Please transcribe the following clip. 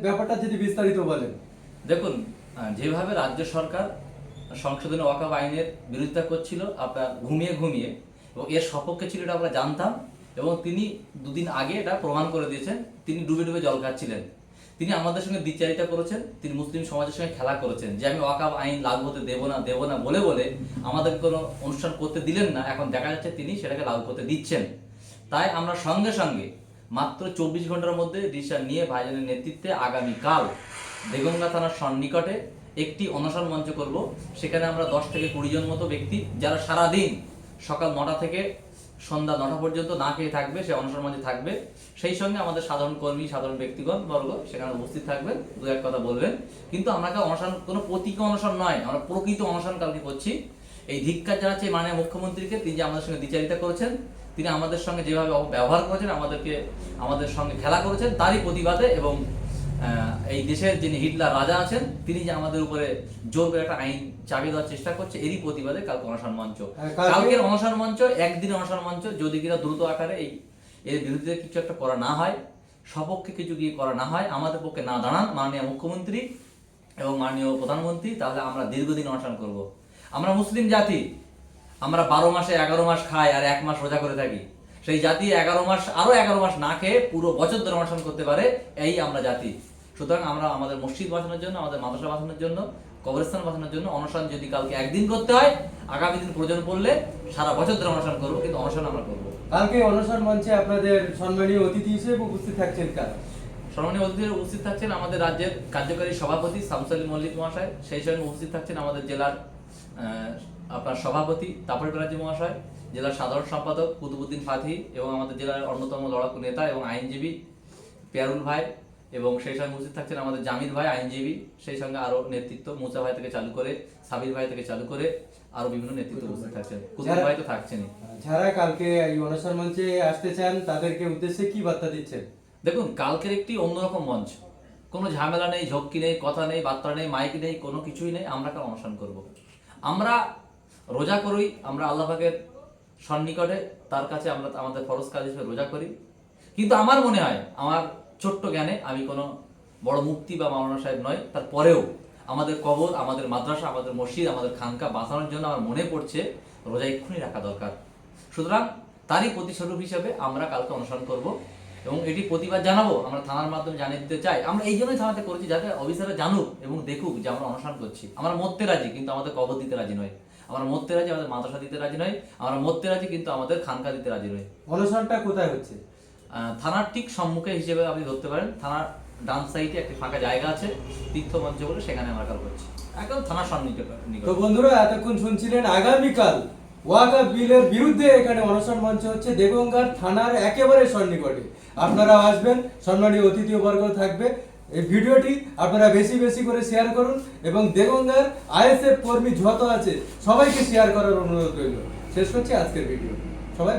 ব্যাপারটা যদি বিস্তারিত বলেন। দেখুন, যেভাবে রাজ্য সরকার সংশোধনী ওয়াকফ আইনের বিরোধিতা করছিল আপনার ঘুমিয়ে ঘুমিয়ে, এবং এর সপক্ষে ছিল এটা আমরা জানতাম, এবং তিনি দুদিন আগে এটা প্রমাণ করে দিয়েছেন। তিনি ডুবে ডুবে জল খাচ্ছিলেন। তিনি আমাদের সঙ্গে দ্বিচারিতা করেছেন, তিনি মুসলিম সমাজের সঙ্গে খেলা করেছেন যে আমি ওয়াকফ আইন লাগু হতে দেব না বলে বলে আমাদেরকে কোনো অনুষ্ঠান করতে দিলেন না। এখন দেখা যাচ্ছে তিনি সেটাকে লাগু করতে দিচ্ছেন। তাই আমরা সঙ্গে সঙ্গে মাত্র 24 ঘন্টার মধ্যে ডিসিশন নিয়ে ভাইজানের নেতৃত্বে আগামীকাল দেগঙ্গা থানার সন্নিকটে একটি অনশন মঞ্চ করব। সেখানে আমরা 10 থেকে 20 জন মতো ব্যক্তি, যারা সারাদিন সকাল 9টা থেকে সন্ধ্যা 9টা পর্যন্ত না খেয়ে থাকবে, সে অনশন মঞ্চে থাকবে। সেই সঙ্গে আমাদের সাধারণ কর্মী, সাধারণ ব্যক্তিগণ বর্গ সেখানে উপস্থিত থাকবেন, দু এক কথা বলবেন। কিন্তু আমরা অনশন কোনো প্রতীকী অনশন নয়, আমরা প্রকৃত অনশন কালকে করছি। এই ধিক্কার জানাচ্ছি মাননীয় মুখ্যমন্ত্রীকে, তিনি যে আমাদের সঙ্গে দ্বিচারিতা করেছেন, তিনি আমাদের সঙ্গে যেভাবে ব্যবহার করেছেন, আমাদের সঙ্গে খেলা করেছেন, তারই প্রতিবাদে, এবং এই দেশের যিনি হিটলার রাজা আছেন, তিনি যে আমাদের উপরে জোর করে একটা আইন চাপিয়ে দেওয়ার চেষ্টা করছে, এরই প্রতিবাদে কালকে অনশন মঞ্চ। কালকের অনশন মঞ্চ একদিন অনশন মঞ্চ, যদি কিনা দ্রুত আকারে এর বিরুদ্ধে কিছু একটা করা না হয়, সপক্ষে কিছু গিয়ে করা না হয়, আমাদের পক্ষে না দাঁড়ান মাননীয় মুখ্যমন্ত্রী এবং মাননীয় প্রধানমন্ত্রী, তাহলে আমরা দীর্ঘদিন অনশন করব। আমরা মুসলিম জাতি, আমরা 12 মাসে 11 মাস খাই আর 1 মাস রোজা করে থাকি। সেই জাতি 11 মাস আরো 11 মাস না খেয়ে পুরো বছর ধরে অনশন করতে পারে, এই আমরা জাতি। সুতরাং আমরা আমাদের মসজিদ বাঁচানোর জন্য, আমাদের মাদ্রাসা বাঁচানোর জন্য, কবরস্থান বাঁচানোর জন্য অনশন যদি কালকে একদিন করতে হয়, আগামী দিন প্রয়োজন পড়লে সারা বছর ধরে অনশন করবো, কিন্তু অনশন আমরা করবো। কালকে অনশন মঞ্চে আপনাদের সম্মানীয় অতিথি হিসেবে উপস্থিত থাকছেন কারা? সম্মানীয় অতিথি উপস্থিত থাকছেন আমাদের রাজ্যের কার্যকারী সভাপতি শামসুল আলী মল্লিক মহাশয়, সেই সঙ্গে উপস্থিত থাকছেন আমাদের জেলার আপনার সভাপতি তাপস ব্যানার্জি মহাশয়, জেলার সাধারণ সম্পাদক কুতুবুদ্দিন ফাতি, এবং আমাদের জেলার অন্যতম লড়াকু নেতা এবং আইনজীবী পেয়ারুল ভাই, এবং সেই সঙ্গে উপস্থিত থাকছেন আমাদের জামিল ভাই আইনজীবী, সেই সঙ্গে আরো নেতৃত্ব মুসা ভাই থেকে চালু করে সাবির ভাই থেকে চালু করে আরো বিভিন্ন নেতৃত্ব উপস্থিত থাকছেন। কুতুব ভাই তো থাকছেনই। যারা কালকে এই অনশন মঞ্চে আসতে চান তাদেরকে উদ্দেশ্যে কি বার্তা দিচ্ছেন? দেখুন, কালকের একটি অন্যরকম মঞ্চ, কোনো ঝামেলা নেই, ঝক্কি নেই, কথা নেই, বার্তা নেই, মাইক নেই, কোনো কিছুই নেই। আমরা কাল অনশন করব। আমরা রোজা করি, আমরা আল্লাহ পাকের সন্নিকটে, তার কাছে আমরা আমাদের ফরজ কাজ হিসেবে রোজা করি। কিন্তু আমার মনে হয়, আমার ছোট্ট জ্ঞানে, আমি কোনো বড় মুফতি বা মাওলানা সাহেব নয়, তারপরেও আমাদের কবর, আমাদের মাদ্রাসা, আমাদের মসজিদ, আমাদের খানকা বাঁচানোর জন্য আমার মনে পড়ছে রোজা এক্ষুনি রাখা দরকার। সুতরাং তারই প্রতিস্বরূপ হিসেবে আমরা কালকে অনুসরণ করব, এবং এটি প্রতিবাদ জানাবো, আমরা থানার মাধ্যমে জানিয়ে দিতে চাই। আমরা এই জন্যই থানাতে করেছি, যাতে অফিসাররা জানুক এবং দেখুক যে আমরা অনুসরণ করছি। আমরা মরতে রাজি, কিন্তু আমাদের কবর দিতে রাজি নয়। আমরা মরতে রাজি, আমাদের মাদ্রাসা দিতে রাজি নয়। আমরা মরতে রাজি, কিন্তু আমাদের খানকা দিতে রাজি নয়। অনশনটা কোথায় হচ্ছে? থানার ঠিক সম্মুখে হিসেবে আপনি ধরতে পারেন। থানার ডান সাইডে একটি ফাঁকা জায়গা আছে, তীর্থ মঞ্চ বলে, সেখানে আমরা কাল করছি, একদম থানার সন্নিকটে। তো বন্ধুরা, এতক্ষণ শুনছিলেন আগামীকাল ওয়াকফ বিলের বিরুদ্ধে এখানে অনশন মঞ্চ হচ্ছে দেগঙ্গার থানার একেবারে সন্নিকটে। আপনারা আসবেন, সম্মানীয় অতিথিবর্গ থাকবে। এই ভিডিওটি আপনারা বেশি বেশি করে শেয়ার করুন, এবং দেগঙ্গার আইএসএফ কর্মী যত আছে সবাইকে শেয়ার করার অনুরোধ রইল। শেষ করছি আজকের ভিডিও। সবাই